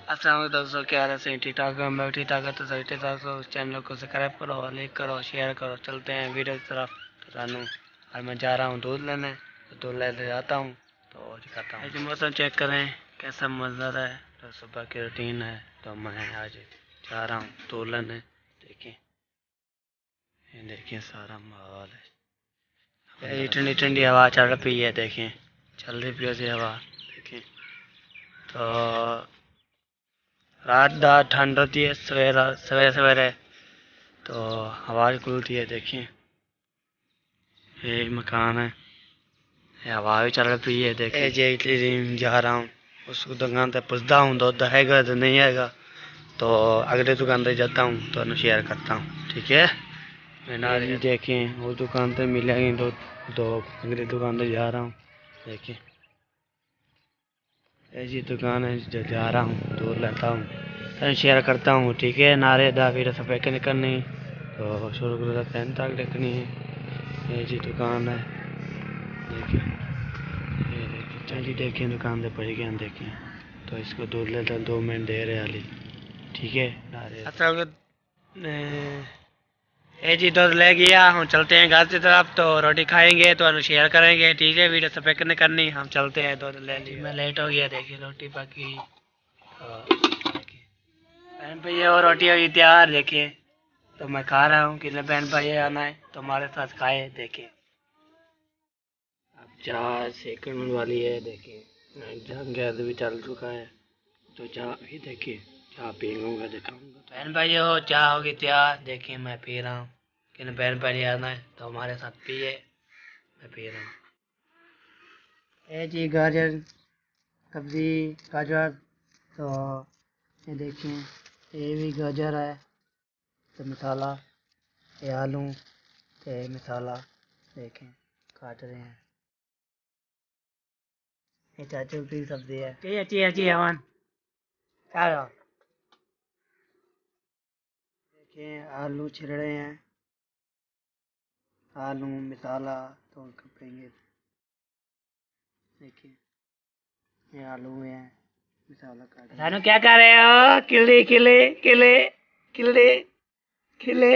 अस्सलाम दोस्तों, क्या हाल है? सही ठीक ठाक है? मैं ठीक ठाक है। तो सही ठीक ठाक हो, उस चैनल को सब्सक्राइब करो, लाइक करो, शेयर करो। चलते हैं वीडियो की तरफ। तो सानू आज मैं जा रहा हूँ दूध लेने, तो दूध लेने जाता हूँ तो दिखाता हूँ। आज मौसम चेक करें कैसा मंजर है। तो सुबह की रूटीन है, तो मैं आज जा रहा हूँ दूध लेने। देखिए, ये देखिए सारा माहौल है। ये ठंडी ठंडी हवा चल रही है, देखें चल रही पियो सी हवा। देखें तो रात रात ठंड होती है, सवेरे सवेरे सवेरे तो हवा खुलती है। देखिए ये मकान है, ये हवा भी चल रही है। देखिए जे इटली जा रहा हूँ, उस दुकान पर पूछता हूँ दूध हैगा तो नहीं हैगा, तो अगले दुकान पर जाता हूँ तो शेयर करता हूँ। ठीक है, मैं देखें वो दुकान पर मिलेगी दूध, तो अगली दुकान पर जा रहा हूँ। देखिए ऐसी दुकान है जो जा रहा हूँ, दूध लेता हूँ, शेयर करता हूँ। ठीक है, नारे दा फिर सफेद करनी तो शुरू कर पेन तक देखनी है। ये जी दुकान है, देखिए ये देखिए चलिए देखिए दुकान से पड़ गए। देखें तो इसको दूध लेता 2 मिनट दे रहे वाली। ठीक है, नारे ये जी दूध ले गया, हम चलते हैं घर की तरफ। तो रोटी खाएंगे तो शेयर करेंगे। ठीक है, वीडियो सफेद करनी, हम चलते हैं। दूध ले ली, मैं लेट हो गया। देखिए रोटी पकी, बहन भाई और रोटी हुई तैयार। देखिए तो मैं खा रहा हूँ, कितने बहन भाई आना है तो हमारे साथ खाए। देखिए अब चाय सेकंड वाली है। देखिए जंग गैस भी चल चुका है, तो चाय भी देखिए चाय पीऊँगा, दिखाऊंगा। बहन भाई हो चाय होगी तैयार। देखिए मैं पी रहा हूँ, कितने बहन भाई आना है तो हमारे साथ पिए, मैं पी रहा हूँ। ये जी गाजर सब्जी गाजर, तो ये देखिए ये भी गाजर है, तो मसाला ये आलू ते मसाला देखें काट रहे हैं। ये चाचू की सब्जी है। अच्छी अमन क्या रहा? देखिए आलू छिल रहे हैं, आलू मसाला तो कपेंगे। देखिए ये आलू है, मसाला काट रहे हैं। क्या कर रहे हो? किले किले किले किले किले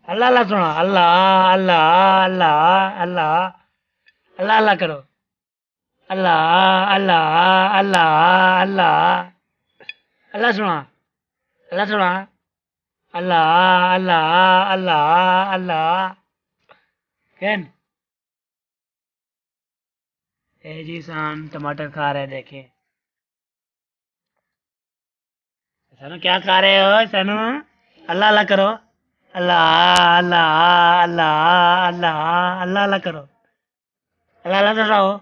अल्लाह अल्लाह सुनो, अल्लाह अल्लाह अल्लाह अल्लाह अल्लाह अल्लाह करो। अल्लाह अल्लाह अल्लाह अल्लाह अल्लाह सुना, अल्लाह सुना, अल्लाह अल्लाह अल्लाह अल्लाह। कैन ए जी सान टमाटर खा रहे। देखे सनू क्या खा रहे हो सनू? अल्लाह अल्लाह करो, अल्लाह अल्लाह अल्लाह अल्लाह अल्लाह अल्लाह करो, अल्लाह अल्लाह दोहराओ,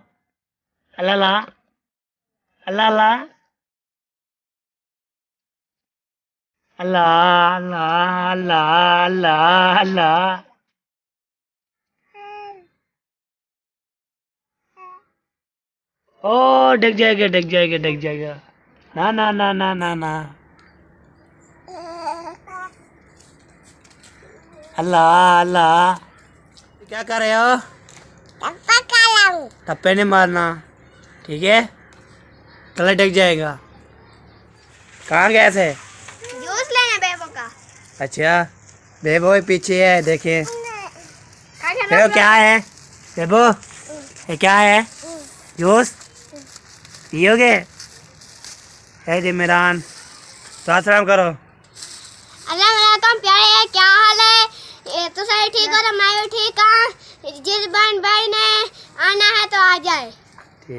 अल्लाह अल्लाह अल्लाह अल्लाह अल्लाह अल्लाह अल्लाह अल्लाह अल्लाह। ओ डग जाएगा डग जाएगा डग जाएगा। ना ना ना ना ना ना, अल्लाह अल्लाह। क्या कर रहे हो? टप्पे नहीं मारना, ठीक है, गला डग जाएगा। कहाँ गए थे? जूस लेने बेबो का। अच्छा बेबो पीछे है। देखें बेबो क्या है? बेबो ये क्या है? जूस पियोगे? है जी मेरान, सलाम करो। अल्लाह वालेकुम प्यारे, क्या हाल है? ये तो सही ठीक हो, मैं भी ठीक हूँ। जिस बहन भाई ने आना है तो आ जाए,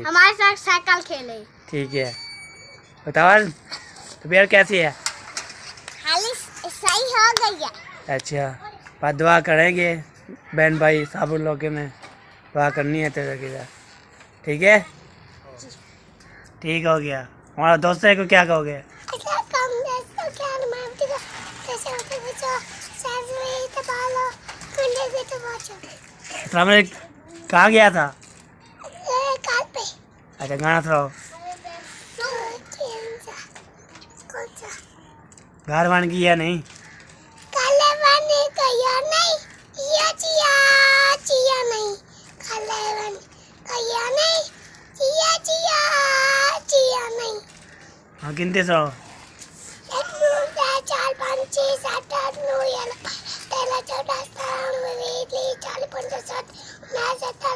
हमारे साथ साइकिल खेले। ठीक है, बताओ तबीयत कैसी है? खाली सही हो गई है। अच्छा बात दुआ करेंगे बहन भाई सब लोग में, दुआ करनी है तेरे के लिए। ठीक है, ठीक हो गया। हमारा दोस्त है को क्या कहोगे? कहाँ गया था? अच्छा गाना सुनाओ। घर बन गया नहीं? हाँ गिनते जाओ। 1 2 3 4 5 6 7 8 9 10 11 12 13 14 15 16 17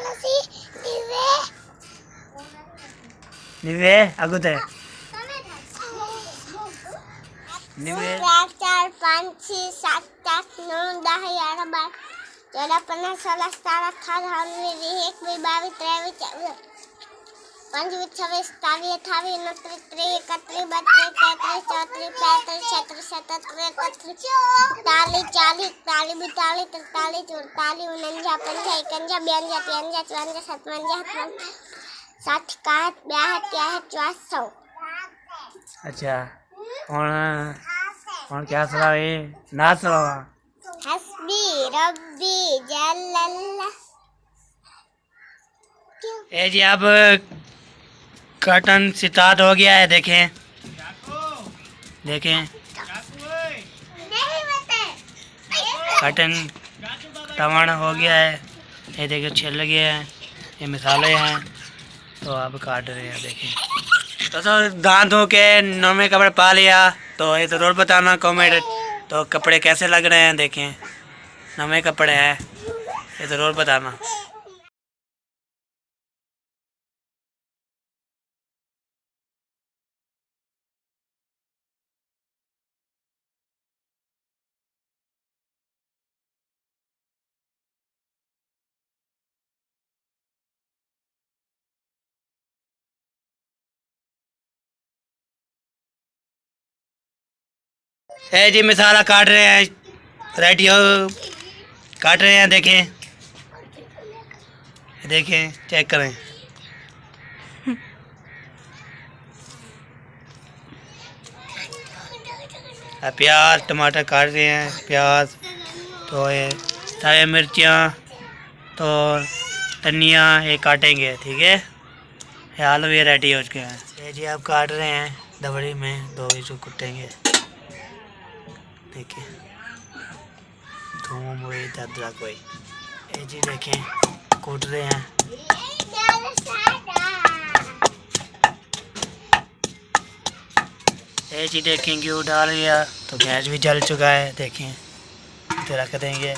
निवे आगुते निवे 4 5 6 7 8 9 10 11 12 13 15 16 17 18 19 20 21 22 23 25 26 27 28 29 30 31 32 33 34 35 36 37 38 39 40 41 42 43 44 45 46 52 53 54 55 अच्छा और क्या सलाह है ना सलाह हस्बी रब्बी जल्लल्लाह। ए जी अब कर्टन स्टार्ट हो गया है। देखें देखें कर्टन टमाटर हो गया है। ये देखिए छिल गया है। ये मसाले हैं तो अब काट रहे हैं। देखें तो सर दांत धो के नॉर्मल कपड़े पा लिया तो ये ज़रूर बताना कमेंट तो कपड़े कैसे लग रहे हैं। देखें नए कपड़े हैं ये ज़रूर बताना। है जी मसाला काट रहे हैं। रेडी हो काट रहे हैं। देखें देखें चेक करें। प्याज टमाटर काट रहे हैं। प्याज तो ये सारे मिर्चियाँ तो धनिया ये काटेंगे। ठीक है ये आलू भी रेडी हो चुके हैं। ये जी आप काट रहे हैं दबड़ी में दो जो कुटेंगे। देखिए थूम हुई अदरक हुई ये जी देखें कूट रहे हैं। ये जी देखें घी डाल लिया तो गैस भी जल चुका है। देखें तो रख देंगे।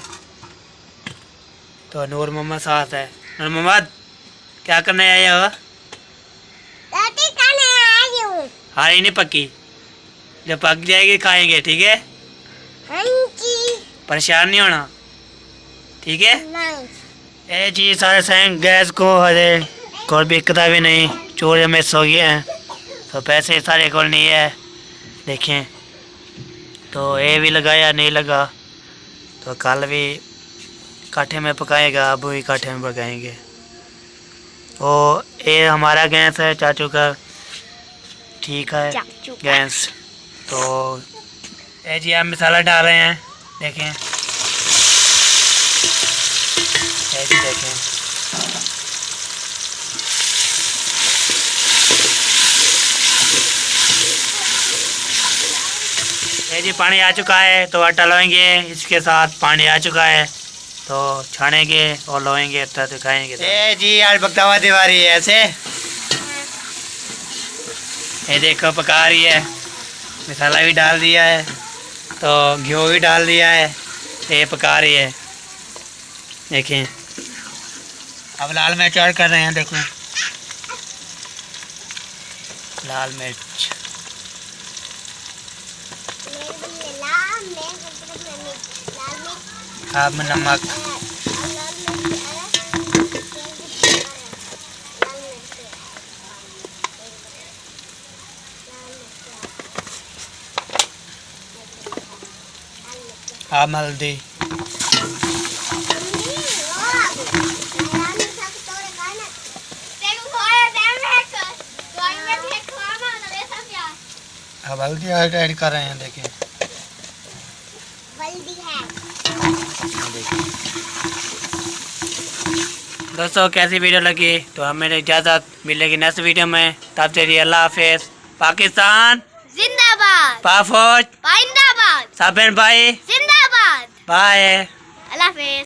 तो नूर मोहम्मद साथ है। नूर मोहम्मद क्या करने आए हो? रोटी खाने आई हूँ। हारी नहीं पक्की जब पक जाएगी खाएंगे। ठीक है हाँ जी। परेशान नहीं होना। ठीक है नहीं। ये जी सारे सैंग गैस को हरे कोई बिकता भी नहीं। चोर मिस हो गए हैं तो पैसे सारे को नहीं है। देखें तो ये भी लगाया नहीं लगा तो कल भी काठे में पकाएगा अब भी काठे में पकाएंगे। ओ ये हमारा गैस है चाचू का। ठीक है गैस तो ये जी हम मसाला डाल रहे हैं। देखें ये जी देखें ये जी पानी आ चुका है तो आटा लोएंगे। इसके साथ पानी आ चुका है तो छानेंगे और लोएंगे आटा तो खाएंगे। ये जी आज बख्तावा दीवारी है ऐसे। ये देखो पका रही है। मसाला भी डाल दिया है तो घी भी डाल दिया है। ये पका रही है। देखें अब लाल मिर्च ऐड कर रहे हैं। देखें लाल मिर्च अब नमक अब हल्दी अब हल्दी ऐड कर रहे हैं। देखिए दोस्तों कैसी वीडियो लगी तो हमें इजाज़त मिलेगी नेक्स्ट वीडियो में। तब तक अल्लाह हाफिज़। पाकिस्तान जिंदाबाद। पाक फौज जिंदाबाद। साबिर भाई जिंदाबाद। बाय। अल्लाह हाफिज़।